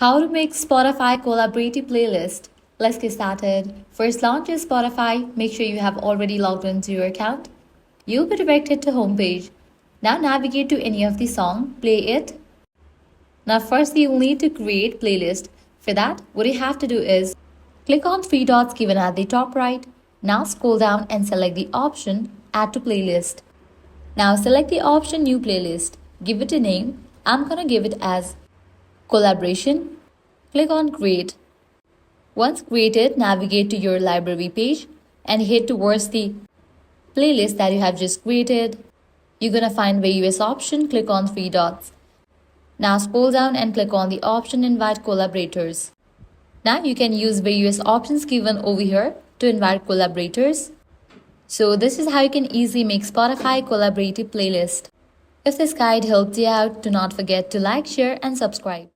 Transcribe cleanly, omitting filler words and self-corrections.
How to make Spotify collaborative playlist. Let's get started. First, launch your Spotify. Make sure you have already logged into your account. You'll be directed to homepage. Now navigate to any of the song, play it. Now first you'll need to create playlist. For that, what you have to do is click on three dots given at the top right. Now scroll down and select the option add to playlist. Now select the option new playlist. Give it a name. I'm gonna give it as collaboration. Click on create. Once created, navigate to your library page and head towards the playlist that you have just created. You're gonna find various option, click on three dots. Now scroll down and click on the option invite collaborators. Now you can use various options given over here to invite collaborators. So this is how you can easily make Spotify collaborative playlist. If this guide helped you out, do not forget to like, share and subscribe.